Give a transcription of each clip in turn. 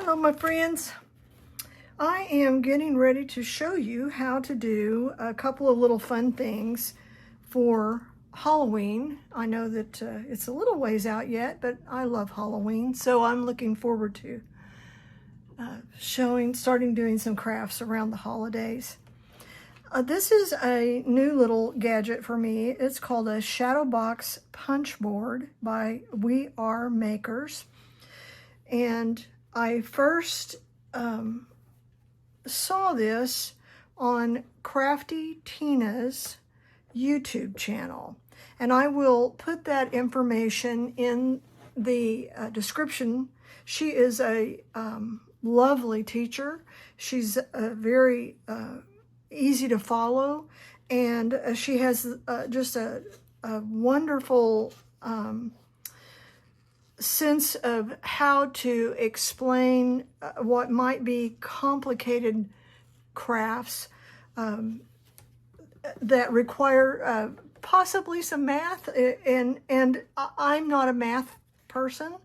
Hello my friends. I am getting ready to show you how to do a couple of little fun things for Halloween. I know that it's a little ways out yet, but I love Halloween, so I'm looking forward to starting doing some crafts around the holidays. This is a new little gadget for me. It's called a Shadow Box Punch Board by We Are Makers. And I first saw this on Crafty Tina's YouTube channel. And I will put that information in the description. She is a lovely teacher. She's very easy to follow, and she has just a wonderful sense of how to explain what might be complicated crafts that require possibly some math, and I'm not a math person,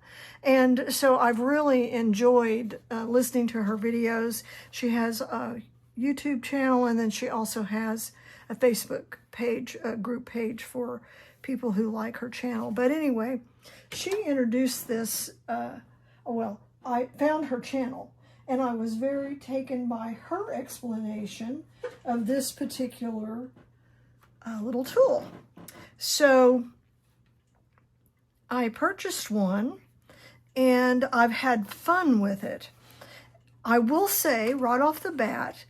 and so I've really enjoyed listening to her videos. She has a YouTube channel, and then she also has a Facebook page, a group page for people who like her channel. But anyway, she introduced this, well, I found her channel, and I was very taken by her explanation of this particular little tool. So I purchased one, and I've had fun with it. I will say right off the bat,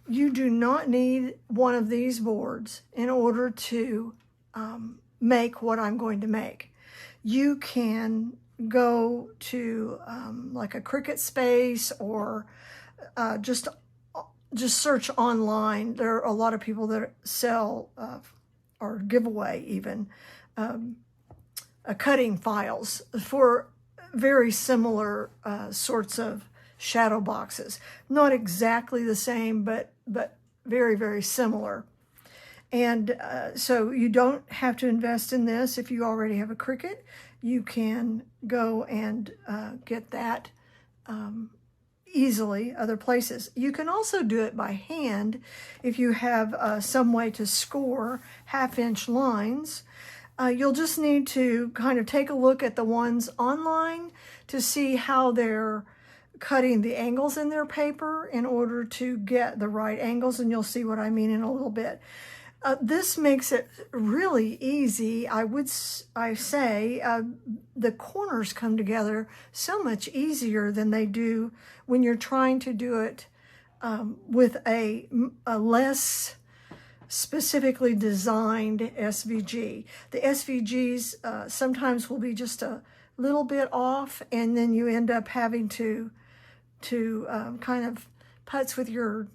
you do not need one of these boards in order to make what I'm going to make. You can go to like a Cricut Space, or just search online. There are a lot of people that sell or give away even cutting files for very similar sorts of shadow boxes. Not exactly the same, but very, very similar. And so you don't have to invest in this. If you already have a Cricut, you can go and get that easily other places. You can also do it by hand if you have some way to score half-inch lines. You'll just need to kind of take a look at the ones online to see how they're cutting the angles in their paper in order to get the right angles, and you'll see what I mean in a little bit. This makes it really easy. I say the corners come together so much easier than they do when you're trying to do it with a less specifically designed SVG. The SVGs sometimes will be just a little bit off, and then you end up having to kind of putz with your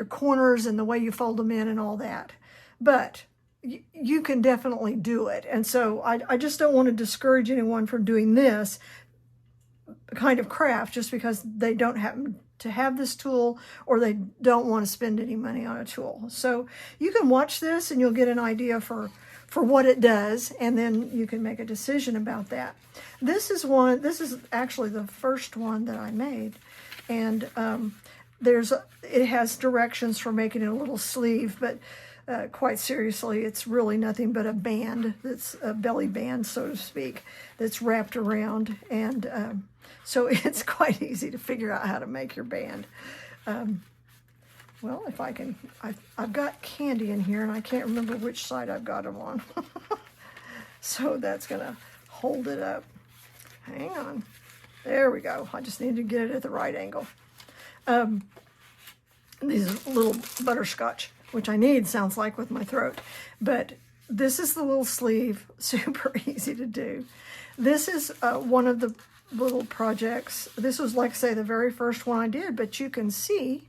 corners and the way you fold them in and all that. But you can definitely do it. And so I just don't want to discourage anyone from doing this kind of craft just because they don't happen to have this tool, or they don't want to spend any money on a tool. So you can watch this and you'll get an idea for what it does, and then you can make a decision about that. This is actually the first one that I made, and it has directions for making it a little sleeve, but quite seriously, it's really nothing but a band, that's a belly band, so to speak, that's wrapped around, and so it's quite easy to figure out how to make your band. Well, if I can, I've got candy in here, and I can't remember which side I've got them on. So that's gonna hold it up. Hang on. There we go. I just need to get it at the right angle. These little butterscotch, which I need, sounds like, with my throat. But this is the little sleeve, super easy to do. This is one of the little projects. This was, like I say, the very first one I did, but you can see,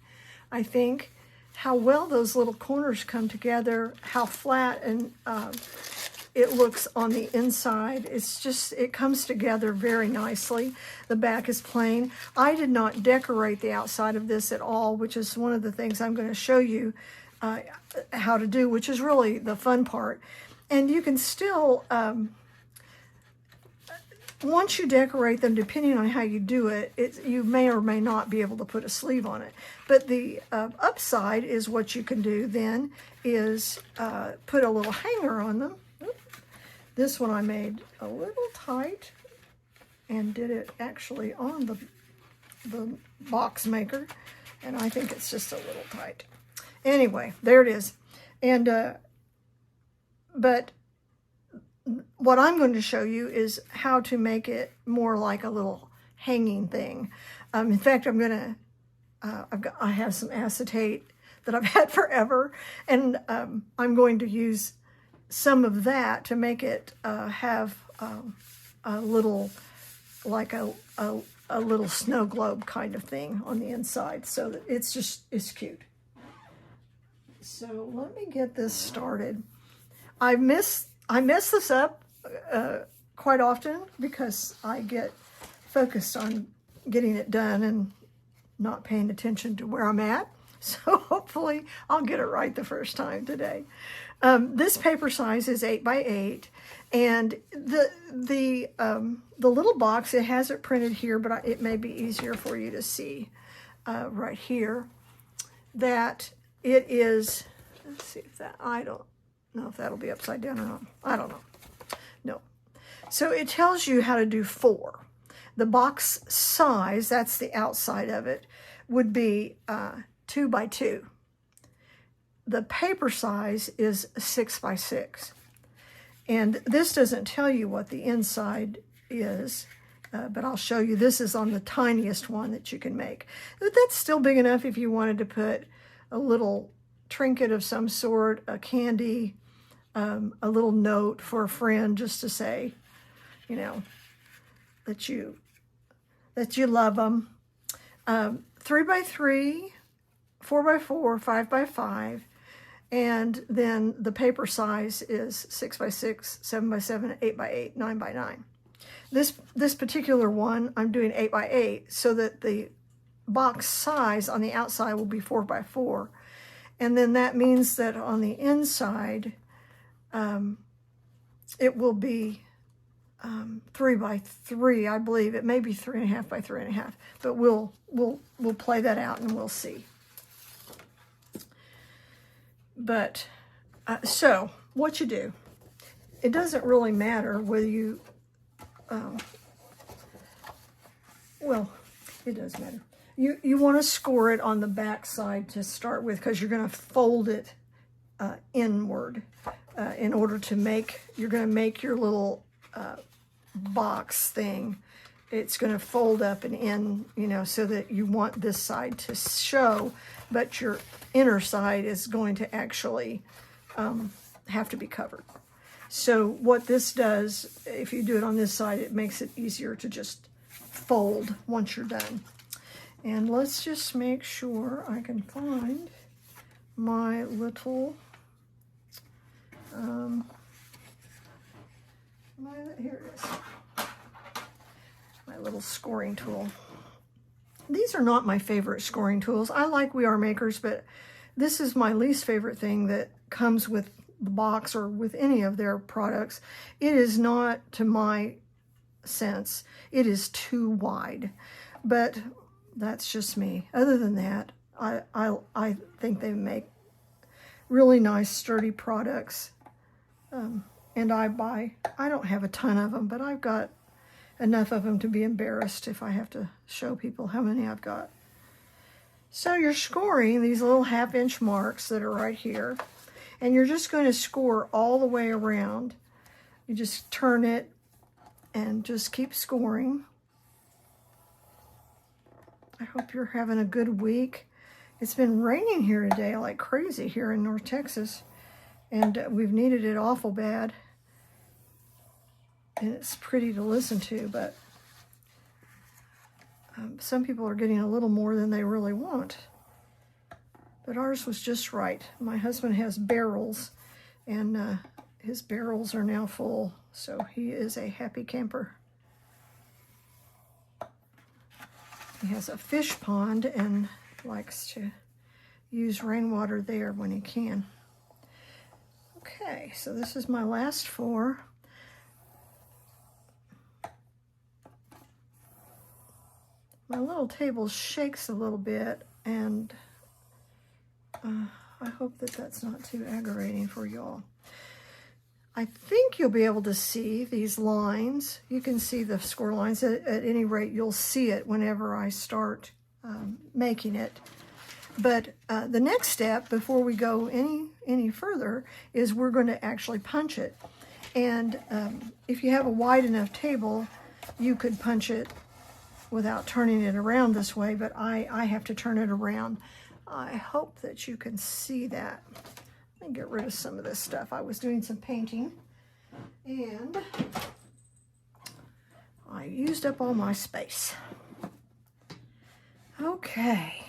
I think, how well those little corners come together, how flat and it looks on the inside. It comes together very nicely. The back is plain. I did not decorate the outside of this at all, which is one of the things I'm going to show you how to do, which is really the fun part. And you can still once you decorate them, depending on how you do it, you may or may not be able to put a sleeve on it. But the upside is what you can do then is put a little hanger on them. This one I made a little tight and did it actually on the box maker, and I think it's just a little tight. Anyway, there it is. And but what I'm going to show you is how to make it more like a little hanging thing. In fact, I'm going to, I have some acetate that I've had forever, and I'm going to use some of that to make it have a little, like a little snow globe kind of thing on the inside, so that it's cute. So let me get this started. I mess this up quite often because I get focused on getting it done and not paying attention to where I'm at. So hopefully I'll get it right the first time today. This paper size is 8 by 8, and the little box, it has it printed here, but it may be easier for you to see right here that it is. Let's see if that, I don't know if that'll be upside down or not. I don't know. No. So it tells you how to do 4. The box size, that's the outside of it, would be 2 by 2. The paper size is 6 by 6. And this doesn't tell you what the inside is, but I'll show you. This is on the tiniest one that you can make. But that's still big enough if you wanted to put a little trinket of some sort, a candy, a little note for a friend, just to say, you know, that you love them. 3 by 3, 4 by 4, 5 by 5, and then the paper size is 6 by 6, 7 by 7, 8 by 8, 9 by 9. This particular one, I'm doing 8 by 8, so that the box size on the outside will be 4 by 4. And then that means that on the inside, it will be 3 by 3, I believe. It may be 3.5 by 3.5, but we'll play that out and we'll see. But so what you do, it doesn't really matter whether you, well, it does matter. You want to score it on the back side to start with, because you're going to fold it inward in order to make, you're going to make your little box thing. It's going to fold up and in, you know, so that you want this side to show, but your inner side is going to actually have to be covered. So what this does, if you do it on this side, it makes it easier to just fold once you're done. And let's just make sure I can find my little, here it is, my little scoring tool. These are not my favorite scoring tools. I like We Are Makers, but this is my least favorite thing that comes with the box or with any of their products. It is not, to my sense, it is too wide, but that's just me. Other than that, I think they make really nice, sturdy products. And I don't have a ton of them, but I've got enough of them to be embarrassed if I have to show people how many I've got. So you're scoring these little 1/2-inch marks that are right here, and you're just going to score all the way around. You just turn it and just keep scoring. I hope you're having a good week. It's been raining here today like crazy here in North Texas, and we've needed it awful bad. And it's pretty to listen to, but some people are getting a little more than they really want. But ours was just right. My husband has barrels, and his barrels are now full, so he is a happy camper. He has a fish pond and likes to use rainwater there when he can. Okay, so this is my last 4. my little table shakes a little bit, and I hope that that's not too aggravating for y'all. I think you'll be able to see these lines. You can see the score lines. At any rate, you'll see it whenever I start making it. But the next step, before we go any further, is we're going to actually punch it. And if you have a wide enough table, you could punch it without turning it around this way, but I have to turn it around. I hope that you can see that. Let me get rid of some of this stuff. I was doing some painting, and I used up all my space. Okay,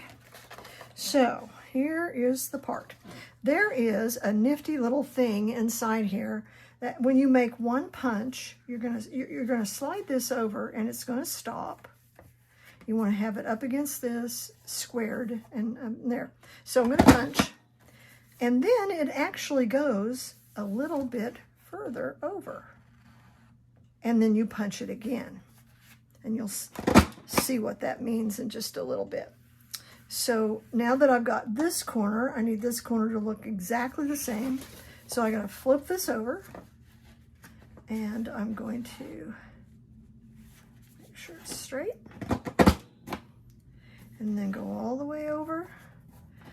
so here is the part. There is a nifty little thing inside here that when you make one punch, you're gonna slide this over, and it's gonna stop. You want to have it up against this, squared, and there. So I'm going to punch, and then it actually goes a little bit further over. And then you punch it again. And you'll see what that means in just a little bit. So now that I've got this corner, I need this corner to look exactly the same. So I'm going to flip this over, and I'm going to make sure it's straight. And then go all the way over.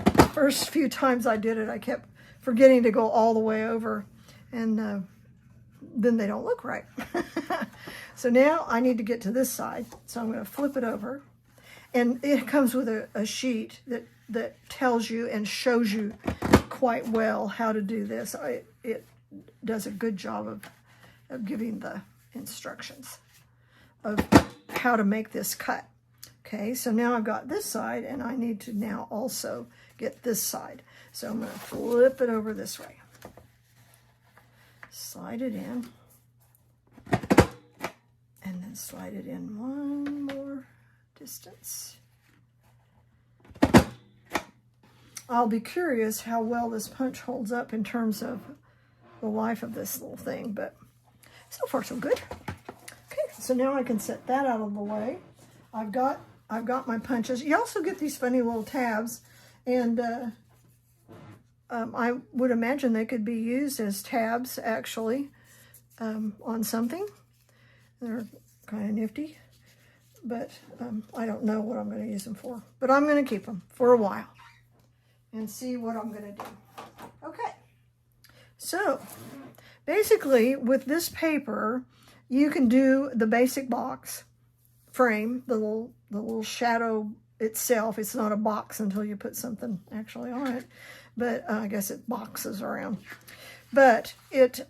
The first few times I did it, I kept forgetting to go all the way over, and then they don't look right. So now I need to get to this side, so I'm going to flip it over. And it comes with a sheet that tells you and shows you quite well how to do this. It does a good job of giving the instructions of how to make this cut. Okay, so now I've got this side, and I need to now also get this side. So I'm going to flip it over this way. Slide it in. And then slide it in one more distance. I'll be curious how well this punch holds up in terms of the life of this little thing, but so far so good. Okay, so now I can set that out of the way. I've got my punches. You also get these funny little tabs, and I would imagine they could be used as tabs, actually, on something. They're kind of nifty, but I don't know what I'm going to use them for. But I'm going to keep them for a while and see what I'm going to do. Okay, so basically with this paper, you can do the basic box frame, the little shadow itself. It's not a box until you put something actually on it, but I guess it boxes around. But it,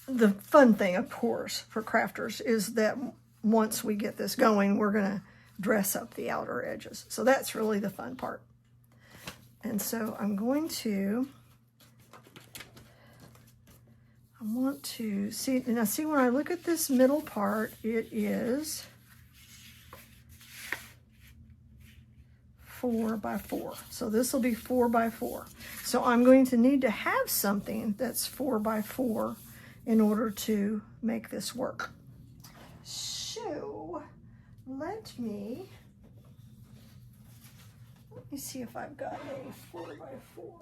the fun thing, of course, for crafters is that once we get this going, we're going to dress up the outer edges. So that's really the fun part. And so I'm going to, I want to see, now see when I look at this middle part, it is 4 by 4. So this will be 4 by 4. So I'm going to need to have something that's 4 by 4 in order to make this work. So let me see if I've got a 4 by 4.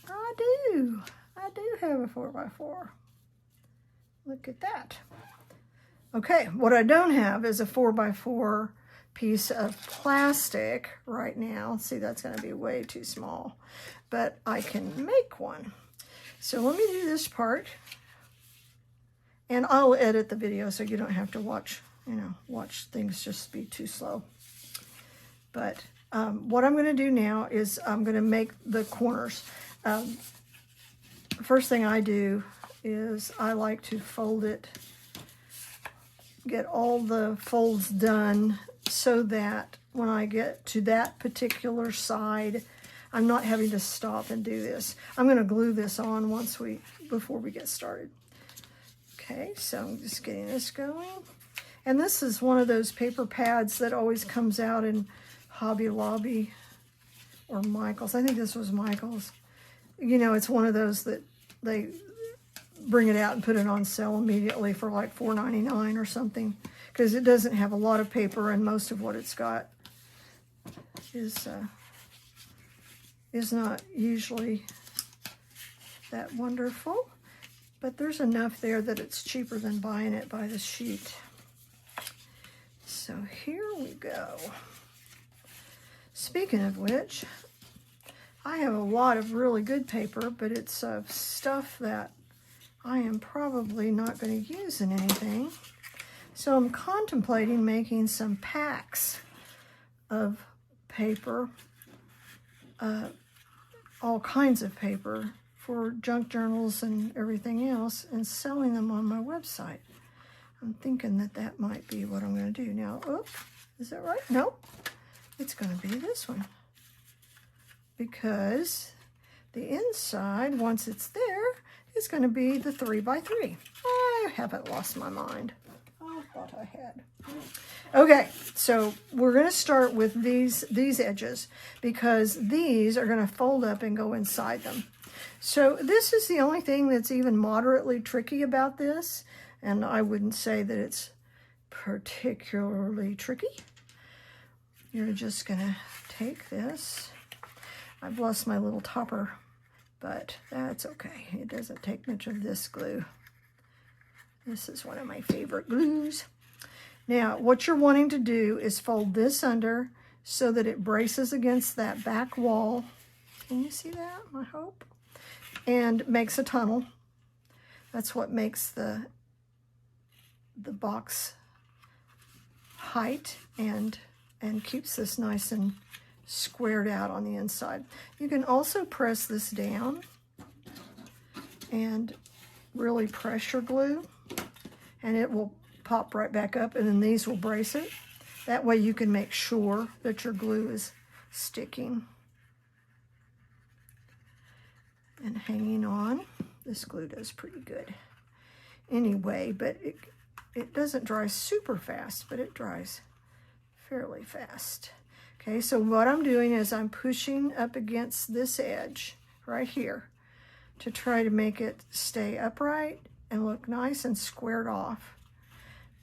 I do have a 4 by 4. Look at that. Okay, what I don't have is a 4 by 4 piece of plastic right now. See, that's going to be way too small, but I can make one. So let me do this part, and I'll edit the video so you don't have to watch things just be too slow. But what I'm going to do now is I'm going to make the corners. First thing I do is I like to fold it, get all the folds done so that when I get to that particular side, I'm not having to stop and do this. I'm going to glue this on before we get started. Okay, so I'm just getting this going. And this is one of those paper pads that always comes out in Hobby Lobby or Michael's. I think this was Michael's. You know, it's one of those that bring it out and put it on sale immediately for like $4.99 or something, because it doesn't have a lot of paper, and most of what it's got is not usually that wonderful. But there's enough there that it's cheaper than buying it by the sheet. So here we go. Speaking of which, I have a lot of really good paper, but it's stuff that I am probably not going to use in anything. So I'm contemplating making some packs of paper, all kinds of paper, for junk journals and everything else, and selling them on my website. I'm thinking that that might be what I'm going to do. Now, oops, is that right? Nope. It's going to be this one. Because the inside, once it's there, is going to be the 3x3. I haven't lost my mind. I thought I had. Okay, so we're going to start with these edges, because these are going to fold up and go inside them. So this is the only thing that's even moderately tricky about this, and I wouldn't say that it's particularly tricky. You're just going to take this. I've lost my little topper, but that's okay. It doesn't take much of this glue. This is one of my favorite glues. Now, what you're wanting to do is fold this under so that it braces against that back wall. Can you see that, I hope? And makes a tunnel. That's what makes the box height and keeps this nice and squared out on the inside. You can also press this down and really pressure glue, and it will pop right back up, and then these will brace it. That way you can make sure that your glue is sticking and hanging on. This glue does pretty good anyway, but it doesn't dry super fast, but it dries fairly fast. Okay, so what I'm doing is I'm pushing up against this edge right here to try to make it stay upright and look nice and squared off.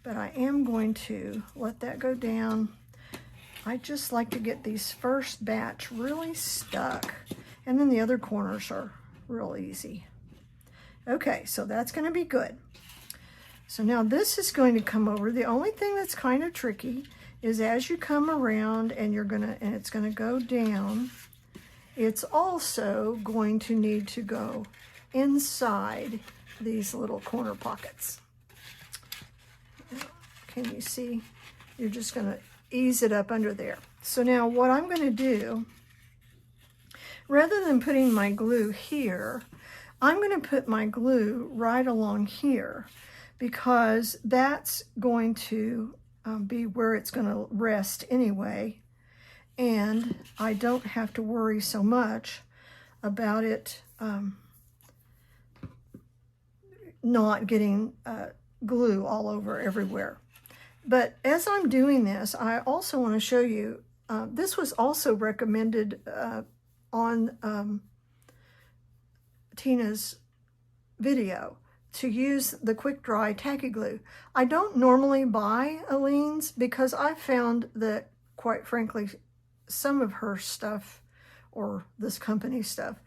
But I am going to let that go down. I just like to get these first batch really stuck, and then the other corners are real easy. Okay, so that's going to be good. So now this is going to come over. The only thing that's kind of tricky is as you come around and it's going to go down, it's also going to need to go inside these little corner pockets. Can you see? You're just going to ease it up under there. So now what I'm going to do, rather than putting my glue here, I'm going to put my glue right along here, because that's going to be where it's going to rest anyway, and I don't have to worry so much about it not getting glue all over everywhere. But as I'm doing this, I also want to show you, this was also recommended on Tina's video, to use the quick dry tacky glue. I don't normally buy Alenne's because I found that, quite frankly, some of her stuff, or this company stuff,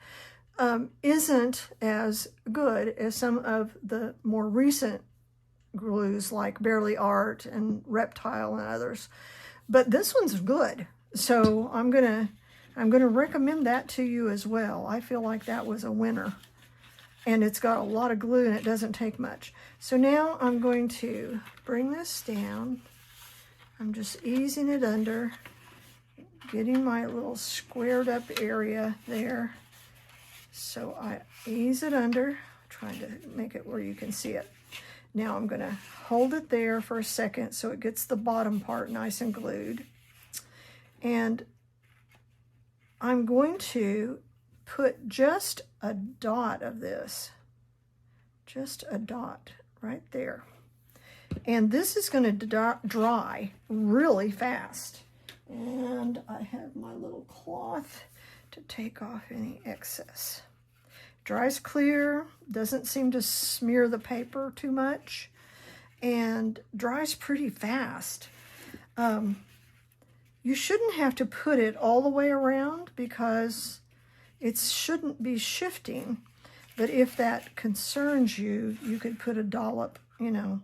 isn't as good as some of the more recent glues like Barely Art and Reptile and others. But this one's good, so I'm gonna recommend that to you as well. I feel like that was a winner. And it's got a lot of glue and it doesn't take much. So now I'm going to bring this down. I'm just easing it under, getting my little squared up area there. So I ease it under, trying to make it where you can see it. Now I'm gonna hold it there for a second so it gets the bottom part nice and glued. And I'm going to put just a dot of this, just a dot right there. And this is going to dry really fast. And I have my little cloth to take off any excess. Dries clear, doesn't seem to smear the paper too much, and dries pretty fast. You shouldn't have to put it all the way around because it shouldn't be shifting. But if that concerns you, you could put a dollop, you know,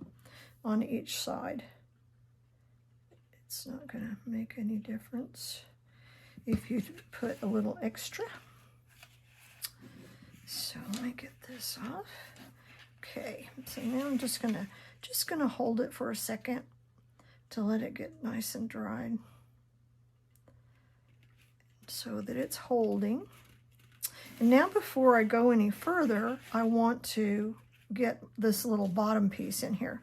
on each side. It's not going to make any difference if you put a little extra. So let me get this off. Okay, so now I'm just gonna hold it for a second to let it get nice and dried so that it's holding. And now before I go any further, I want to get this little bottom piece in here.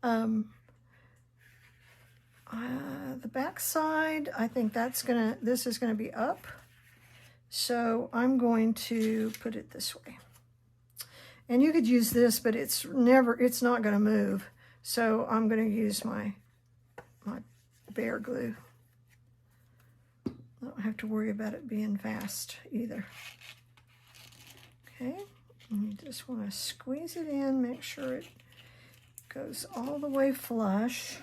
The back side, I think this is gonna be up. So I'm going to put it this way. And you could use this, but it's not gonna move. So I'm gonna use my Bear glue. I don't have to worry about it being fast either. Okay, and you just wanna squeeze it in, make sure it goes all the way flush.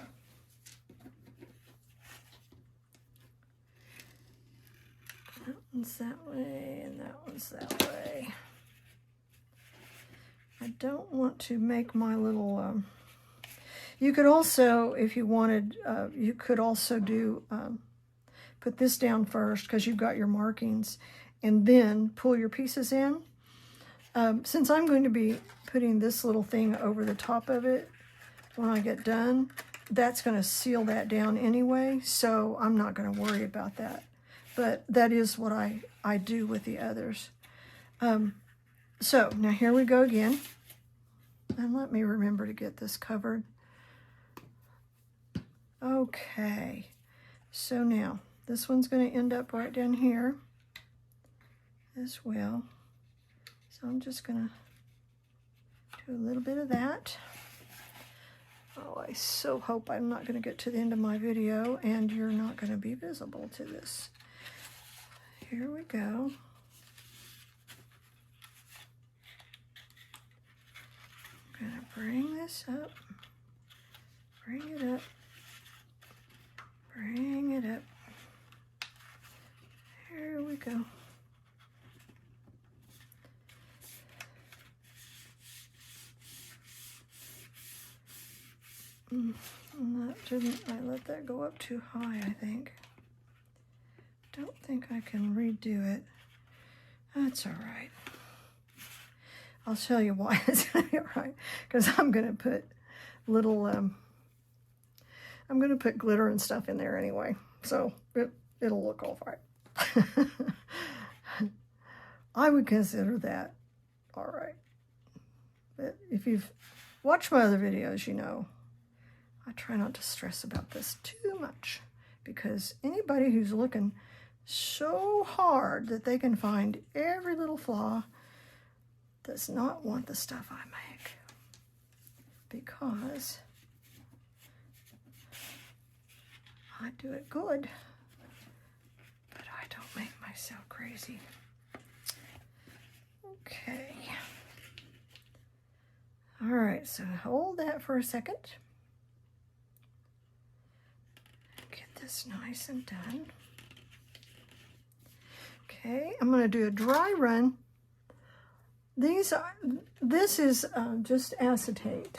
That one's that way, and that one's that way. I don't want to make my little, you could also, if you wanted, you could also do, put this down first because you've got your markings, and then pull your pieces in. Since I'm going to be putting this little thing over the top of it when I get done, that's going to seal that down anyway, so I'm not going to worry about that. But that is what I do with the others. So now here we go again. And let me remember to get this covered. Okay, so now this one's going to end up right down here as well. So I'm just going to do a little bit of that. Oh, I so hope I'm not going to get to the end of my video and you're not going to be visible to this. Here we go. I'm going to bring this up, bring it up, bring it up. Here we go. I let that go up too high, I think. Don't think I can redo it. That's all right. I'll tell you why it's gonna be all right. Because I'm gonna put little, I'm gonna put glitter and stuff in there anyway. So it'll look all right. I would consider that all right. But if you've watched my other videos, you know, I try not to stress about this too much. Because anybody who's looking so hard that they can find every little flaw does not want the stuff I make, because I do it good, but I don't make myself crazy. Okay. All right, so hold that for a second. Get this nice and done. Okay, I'm going to do a dry run. This is just acetate,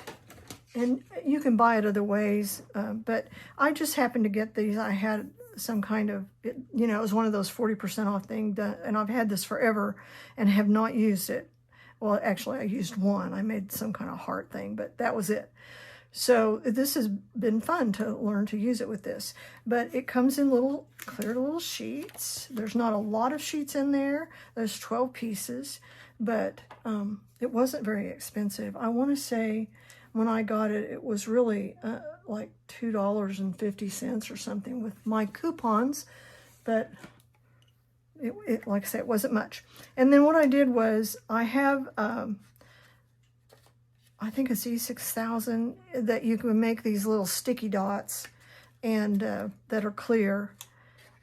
and you can buy it other ways, but I just happened to get these. I had some kind of, you know, it was one of those 40% off thing, and I've had this forever and have not used it. Well, actually, I used one. I made some kind of heart thing, but that was it. So this has been fun to learn to use it with this. But it comes in little clear little sheets. There's not a lot of sheets in there. There's 12 pieces, but it wasn't very expensive. I want to say when I got it, it was really like $2.50 or something with my coupons, but it like I said, it wasn't much. And then what I did was I have I think it's E6000 that you can make these little sticky dots and that are clear.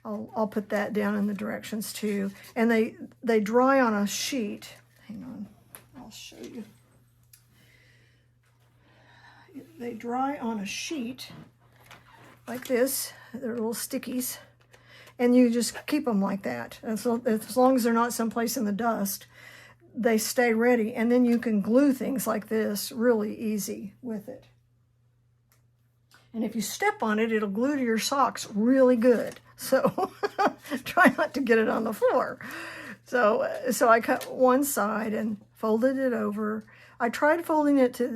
I'll put that down in the directions too. And they dry on a sheet. Hang on, I'll show you. They dry on a sheet like this. They're little stickies. And you just keep them like that. As long as they're not someplace in the dust, they stay ready. And then you can glue things like this really easy with it. And if you step on it, it'll glue to your socks really good. So try not to get it on the floor. So I cut one side and folded it over. I tried folding it to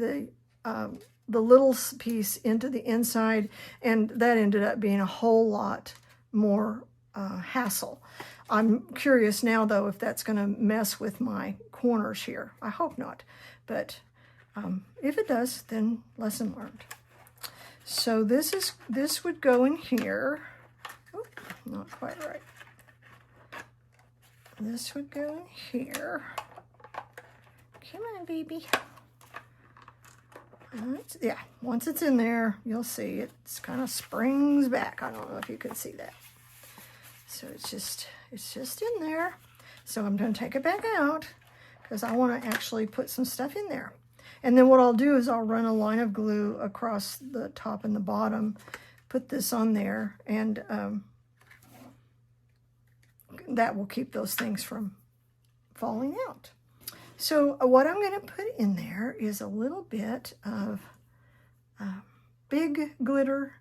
the little piece into the inside, and that ended up being a whole lot more hassle. I'm curious now, though, if that's going to mess with my corners here. I hope not, but if it does, then lesson learned. So this would go in here. Oh, not quite right. This would go in here. Come on, baby. Yeah, once it's in there, you'll see it's kind of springs back. I don't know if you can see that. So it's just in there. So I'm going to take it back out because I want to actually put some stuff in there. And then what I'll do is I'll run a line of glue across the top and the bottom, put this on there, and that will keep those things from falling out. So what I'm going to put in there is a little bit of big glitter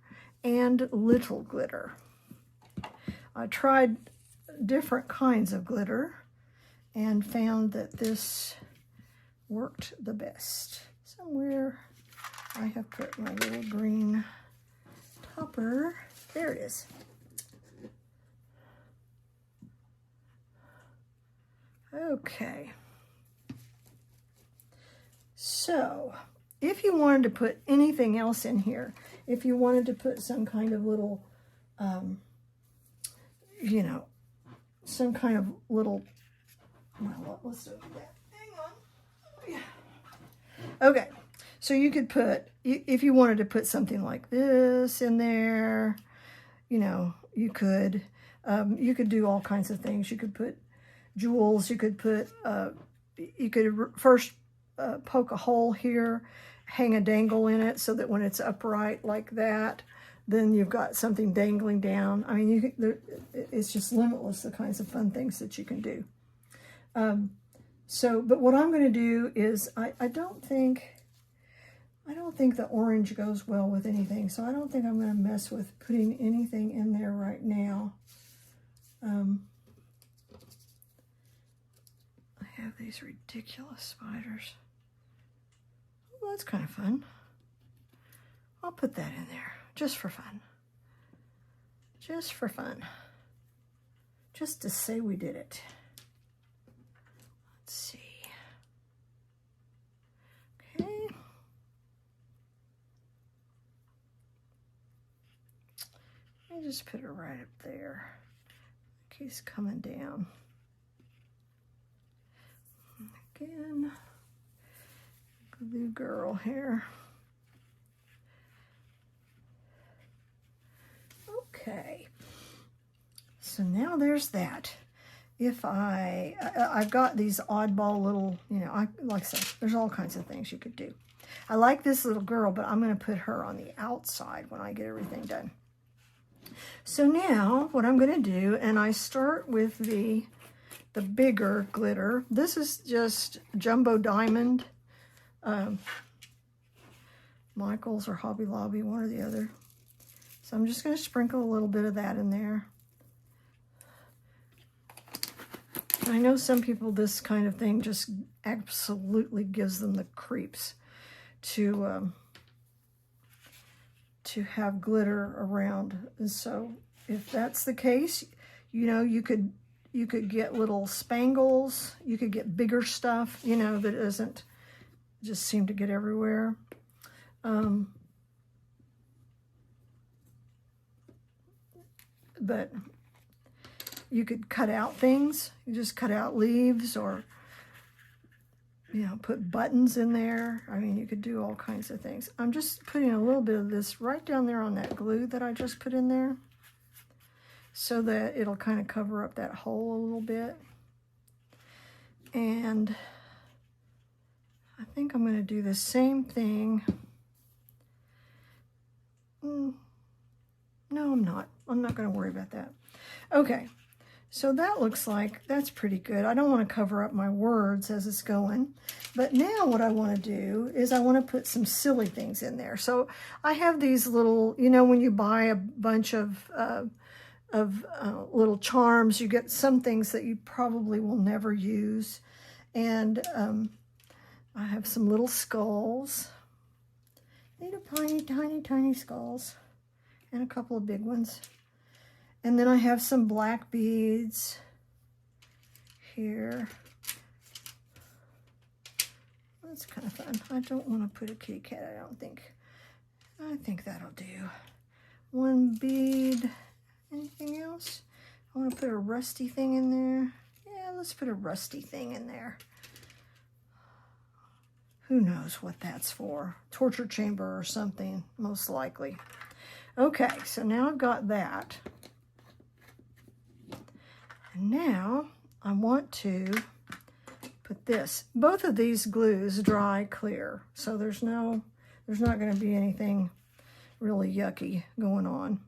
and little glitter. I tried different kinds of glitter and found that this worked the best. Somewhere I have put my little green topper. There it is. Okay. So, if you wanted to put anything else in here, if you wanted to put some kind of little, you know, some kind of little, well, let's do that. Hang on. Oh, yeah. Okay, so you could put, if you wanted to put something like this in there, you know, you could do all kinds of things. You could put jewels, you could put, you could first poke a hole here, hang a dangle in it so that when it's upright like that, then you've got something dangling down. I mean, it's just limitless the kinds of fun things that you can do. But what I'm going to do is, I don't think the orange goes well with anything, so I don't think I'm going to mess with putting anything in there right now. I have these ridiculous spiders. Well, that's kind of fun. I'll put that in there, just for fun. Just for fun. Just to say we did it. Let's see. Okay. I just put it right up there. He's coming down. Again, glue girl here. Okay, so now there's that. If I've got these oddball little, you know, like I said, there's all kinds of things you could do. I like this little girl, but I'm going to put her on the outside when I get everything done. So now what I'm going to do, and I start with the bigger glitter. This is just Jumbo Diamond, Michael's or Hobby Lobby, one or the other. So I'm just going to sprinkle a little bit of that in there. I know some people, this kind of thing just absolutely gives them the creeps to have glitter around. And so if that's the case, you know, you could get little spangles, you could get bigger stuff, you know, that doesn't just seem to get everywhere. But you could cut out things. You just cut out leaves, or, you know, put buttons in there. I mean, you could do all kinds of things. I'm just putting a little bit of this right down there on that glue that I just put in there, so that it'll kind of cover up that hole a little bit. And think I'm going to do the same thing. No, I'm not. I'm not going to worry about that. Okay, so that looks like that's pretty good. I don't want to cover up my words as it's going. But now what I want to do is I want to put some silly things in there. So I have these little, you know, when you buy a bunch of little charms, you get some things that you probably will never use. And I have some little skulls. Little tiny, tiny, tiny skulls. And a couple of big ones. And then I have some black beads here. That's kind of fun. I don't want to put a kitty cat, I don't think. I think that'll do. One bead. Anything else? I want to put a rusty thing in there. Yeah, let's put a rusty thing in there. Who knows what that's for? Torture chamber or something, most likely. Okay, so now I've got that. And now I want to put this. Both of these glues dry clear, so there's not going to be anything really yucky going on.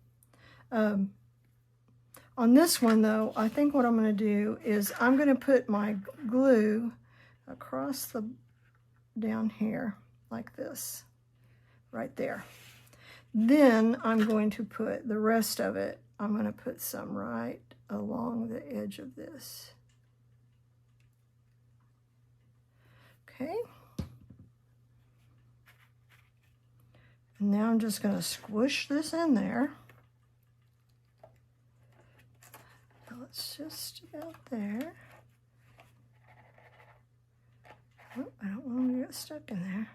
On this one though, I think what I'm going to do is I'm going to put my glue across the down here like this, right there. Then I'm going to put the rest of it, I'm going to put some right along the edge of this. Okay. And now I'm just going to squish this in there. It's just about there. Oh, I don't want to get stuck in there.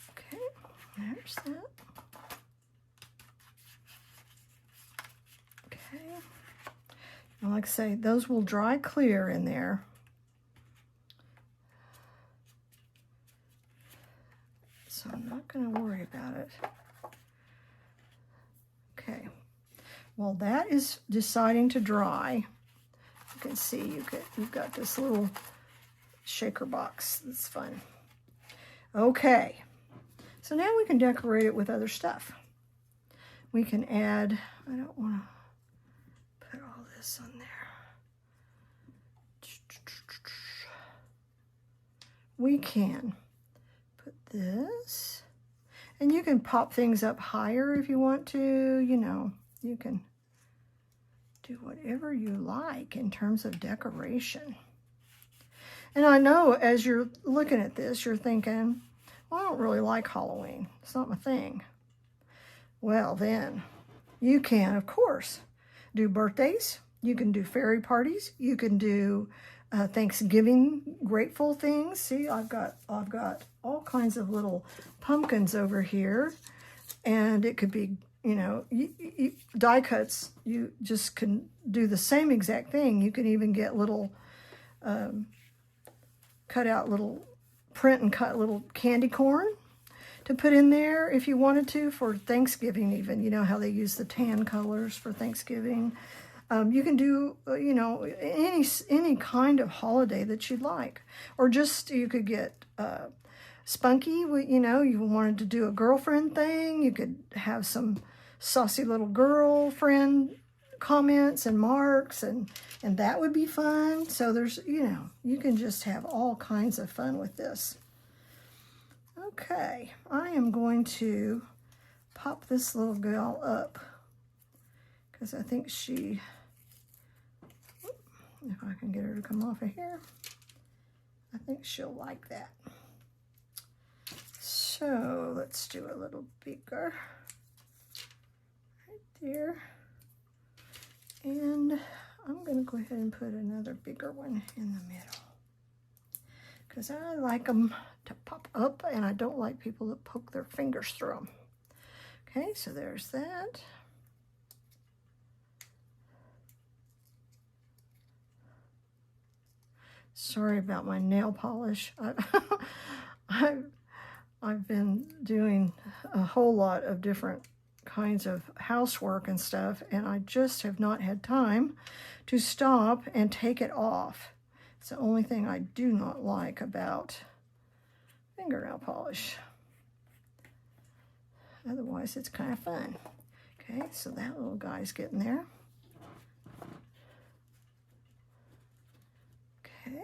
Okay, there's that. Okay. And like I say, those will dry clear in there. So I'm not going to worry about it. Okay, well that is deciding to dry. You can see you've got this little shaker box. That's fun. Okay, so now we can decorate it with other stuff. We can add, I don't want to put all this on there. We can put this. And you can pop things up higher if you want to, you know, you can do whatever you like in terms of decoration. And I know as you're looking at this, you're thinking, well, I don't really like Halloween. It's not my thing. Well, then you can, of course, do birthdays. You can do fairy parties. You can do Thanksgiving grateful things. See, I've got all kinds of little pumpkins over here, and it could be, you know, die cuts. You just can do the same exact thing. You can even get little cut out little print and cut little candy corn to put in there if you wanted to for Thanksgiving. Even, you know how they use the tan colors for Thanksgiving. You can do, you know, any kind of holiday that you'd like. Or just, you could get spunky, you know, you wanted to do a girlfriend thing. You could have some saucy little girlfriend comments and marks, and that would be fun. So there's, you know, you can just have all kinds of fun with this. Okay, I am going to pop this little gal up because I think she... If I can get her to come off of here, I think she'll like that. So let's do a little bigger right there. And I'm going to go ahead and put another bigger one in the middle because I like them to pop up and I don't like people that poke their fingers through them. Okay, so there's that. Sorry about my nail polish. I've been doing a whole lot of different kinds of housework and stuff, and I just have not had time to stop and take it off. It's the only thing I do not like about fingernail polish. Otherwise, it's kind of fun. Okay, so that little guy's getting there. Okay.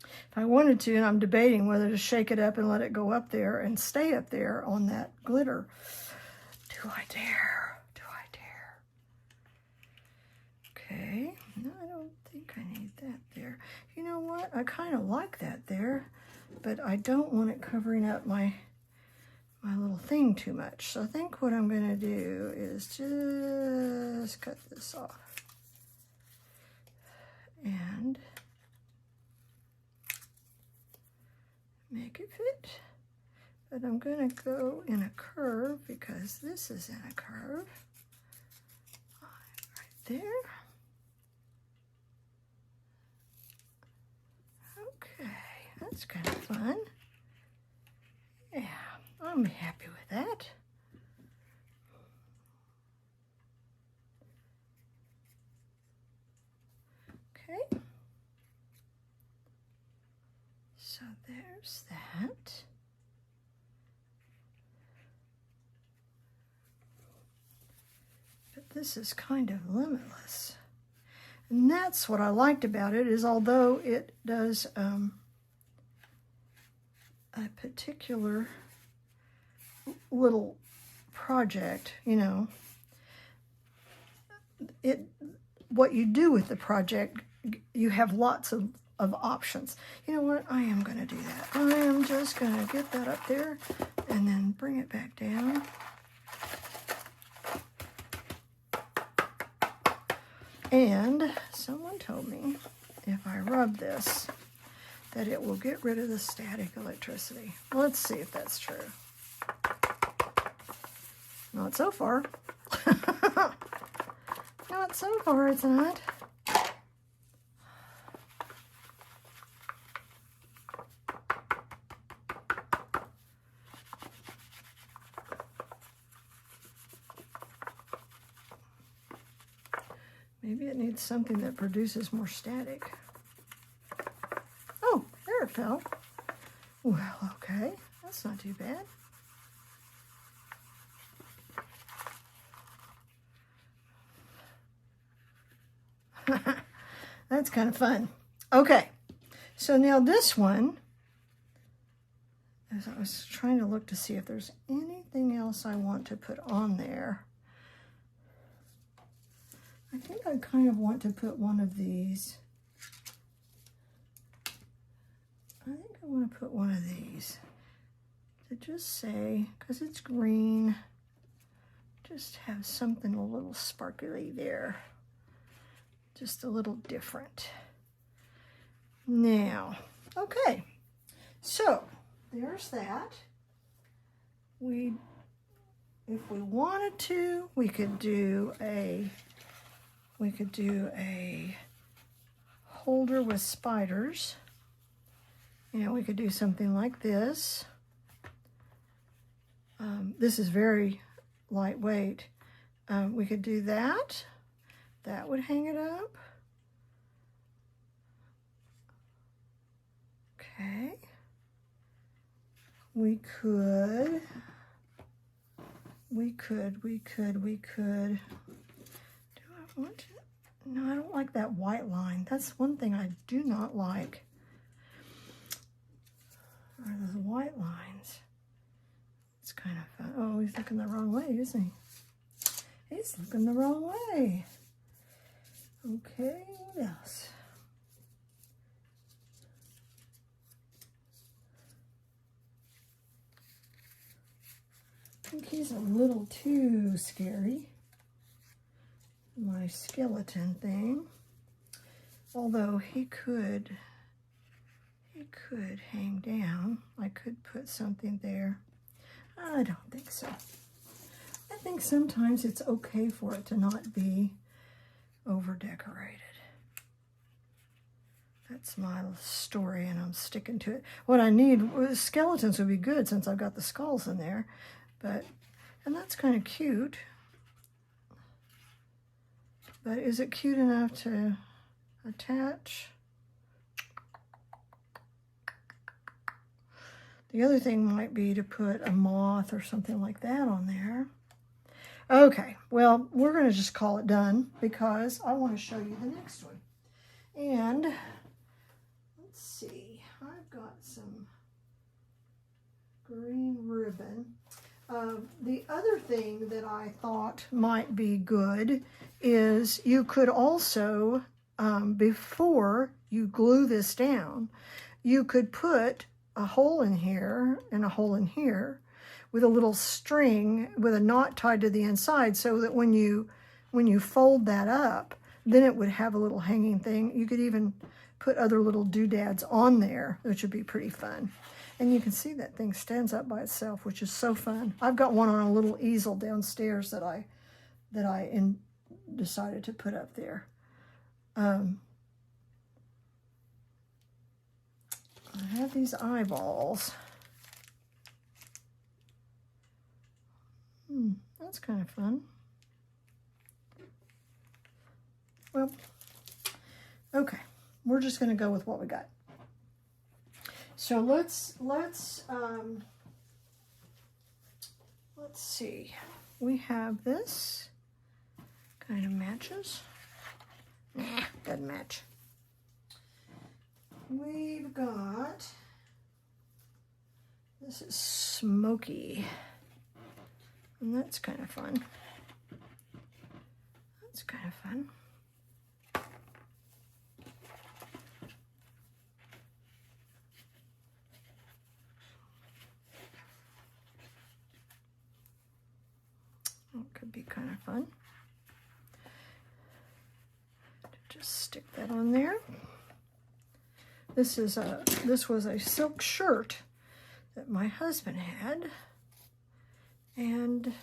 If I wanted to, and I'm debating whether to shake it up and let it go up there and stay up there on that glitter. Do I dare? Do I dare? Okay, no, I don't think I need that there. You know what? I kind of like that there, but I don't want it covering up my little thing too much. So I think what I'm going to do is just cut this off. And make it fit. But I'm going to go in a curve because this is in a curve. Right there. Okay, that's kind of fun. Yeah, I'm happy with that. Okay. So there's that. But this is kind of limitless. And that's what I liked about it, is although it does a particular little project, you know, what you do with the project, you have lots of options. You know what? I am going to do that. I am just going to get that up there and then bring it back down. And someone told me if I rub this, that it will get rid of the static electricity. Let's see if that's true. Not so far. Not so far, it's not. Maybe it needs something that produces more static. Oh, there it fell. Well, okay, that's not too bad. That's kind of fun. Okay, so now this one, as I was trying to look to see if there's anything else I want to put on there. I think I kind of want to put one of these. I think I want to put one of these to just say, because it's green, just have something a little sparkly there. Just a little different. Now, okay, so there's that. If we wanted to, we could do a holder with spiders. You know, we could do something like this. This is very lightweight. We could do that. That would hang it up. Okay. We could. Do I want to? No, I don't like that white line. That's one thing I do not like. Are those white lines? It's kind of fun. Oh, he's looking the wrong way, isn't he? He's looking the wrong way. Okay, what else? I think he's a little too scary. My skeleton thing. Although he could hang down. I could put something there. I don't think so. I think sometimes it's okay for it to not be over decorated. That's my story and I'm sticking to it. What I need was skeletons would be good since I've got the skulls in there, but And that's kind of cute. But is it cute enough to attach? The other thing might be to put a moth or something like that on there. Okay, well, we're going to just call it done because I want to show you the next one. And let's see, I've got some green ribbon. The other thing that I thought might be good is you could also, before you glue this down, you could put a hole in here and a hole in here with a little string with a knot tied to the inside, so that when you fold that up, then it would have a little hanging thing. You could even put other little doodads on there, which would be pretty fun. And you can see that thing stands up by itself, which is so fun. I've got one on a little easel downstairs that I decided to put up there. I have these eyeballs. That's kind of fun. Well, okay, we're just going to go with what we got. So let's see. We have this kind of matches. Nah, doesn't match. We've got, this is smoky, and that's kind of fun. That's kind of fun. It could be kind of fun to just stick that on there. This was a silk shirt that my husband had, and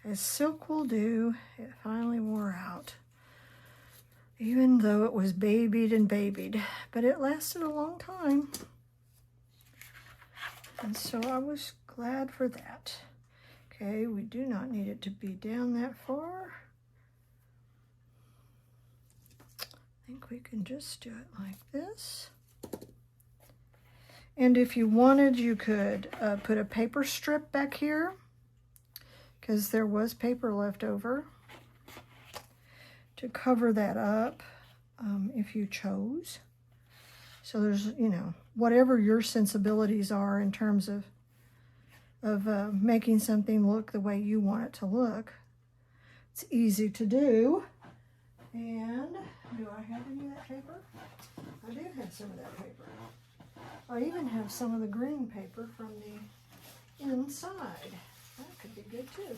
as silk will do, it finally wore out, even though it was babied and babied, but it lasted a long time, and so I was glad for that. Okay, we do not need it to be down that far. I think we can just do it like this. And if you wanted, you could put a paper strip back here, because there was paper left over, to cover that up if you chose. So there's, you know, whatever your sensibilities are in terms of making something look the way you want it to look. It's easy to do. And do I have any of that paper? I do have some of that paper. I even have some of the green paper from the inside. That could be good too.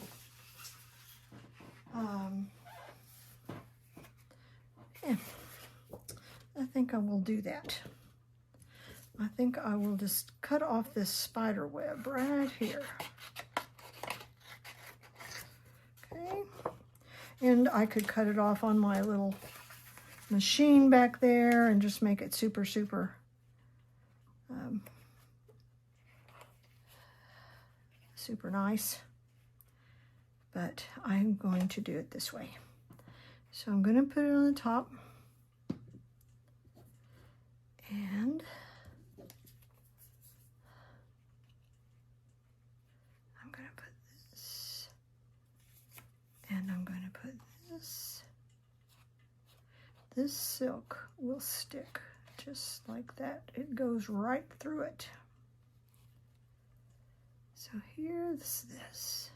Yeah, I think I will do that. I think I will just cut off this spider web right here. Okay, and I could cut it off on my little machine back there and just make it super, super super nice. But I'm going to do it this way. So I'm going to put it on the top, and I'm going to put this, and I'm going to put this. This silk will stick just like that. It goes right through it. So here's this.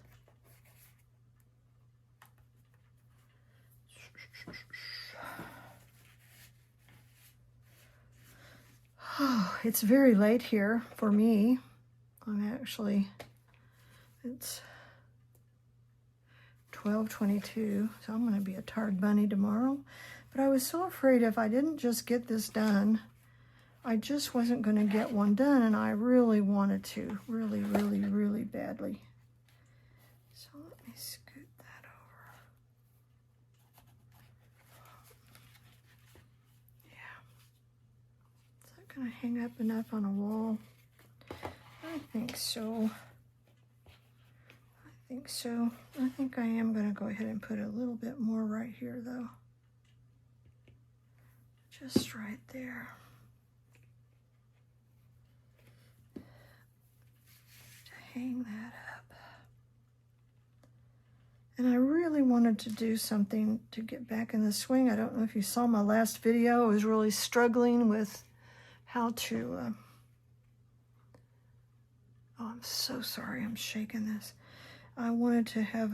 Oh, it's very late here for me. It's 12:22, so I'm going to be a tired bunny tomorrow. But I was so afraid if I didn't just get this done, I just wasn't going to get one done, and I really wanted to, really, really, really badly. So let me scoot that over. Yeah. Is that going to hang up enough on a wall? I think so. I think so. I think I am going to go ahead and put a little bit more right here, though. Just right there. To hang that up. And I really wanted to do something to get back in the swing. I don't know if you saw my last video. I was really struggling with how to... oh, I'm so sorry. I'm shaking this. I wanted to have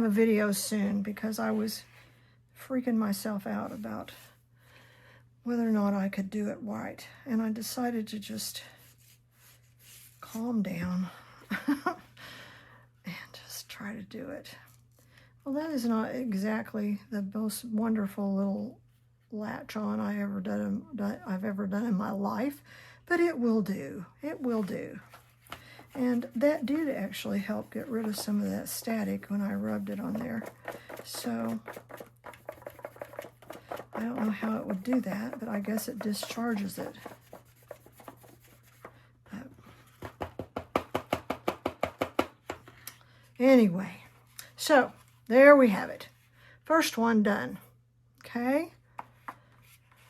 a video soon because I was freaking myself out about whether or not I could do it right. And I decided to just calm down and just try to do it. Well, that is not exactly the most wonderful little latch on I've ever done in my life, but it will do. It will do. And that did actually help get rid of some of that static when I rubbed it on there. So I don't know how it would do that, but I guess it discharges it. Anyway, so there we have it. First one done. Okay?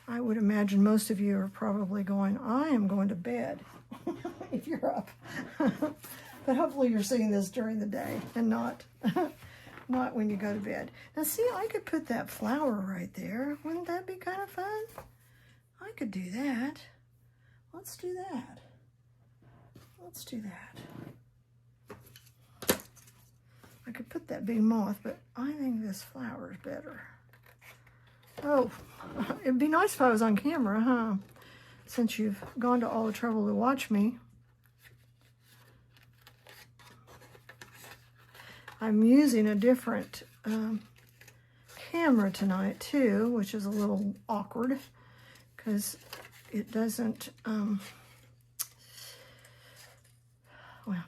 I would imagine most of you are probably going, I am going to bed if you're up. But hopefully you're seeing this during the day and not when you go to bed. Now see, I could put that flower right there. Wouldn't that be kind of fun? I could do that. Let's do that. Let's do that. I could put that big moth, but I think this flower is better. Oh, it'd be nice if I was on camera, huh? Since you've gone to all the trouble to watch me. I'm using a different camera tonight too, which is a little awkward because it doesn't, well,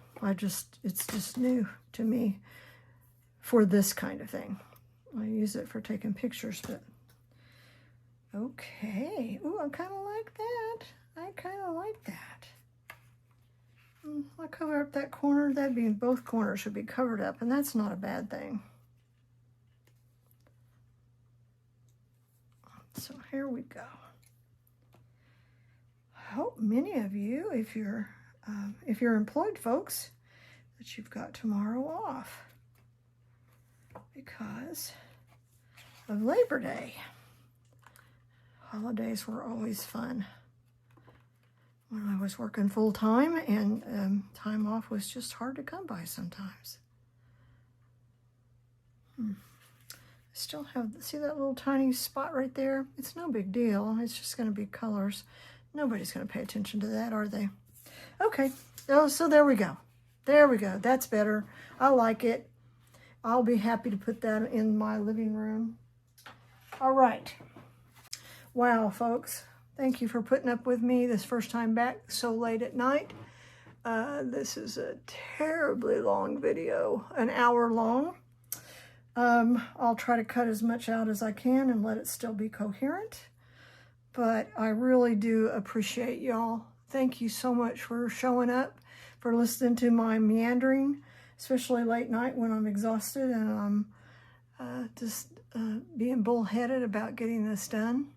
it's just new to me for this kind of thing. I use it for taking pictures, but okay. Ooh, I kind of like that. I kind of like that. I'll cover up that corner. That'd be, both corners should be covered up, and that's not a bad thing. So here we go. I hope many of you, if you're employed folks, that you've got tomorrow off because of Labor Day. Holidays were always fun when I was working full time, and time off was just hard to come by sometimes. I still have, see that little tiny spot right there? It's no big deal. It's just going to be colors. Nobody's going to pay attention to that, are they? Okay. Oh, so there we go. There we go. That's better. I like it. I'll be happy to put that in my living room. All right. Wow, folks. Thank you for putting up with me this first time back so late at night. This is a terribly long video, an hour long. I'll try to cut as much out as I can and let it still be coherent. But I really do appreciate y'all. Thank you so much for showing up, for listening to my meandering, especially late night when I'm exhausted and I'm just being bullheaded about getting this done.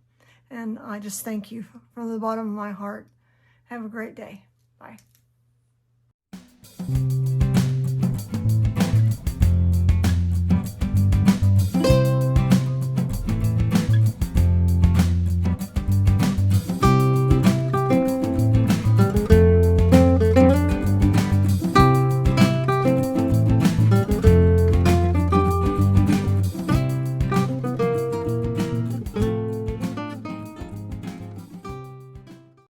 And I just thank you from the bottom of my heart. Have a great day. Bye.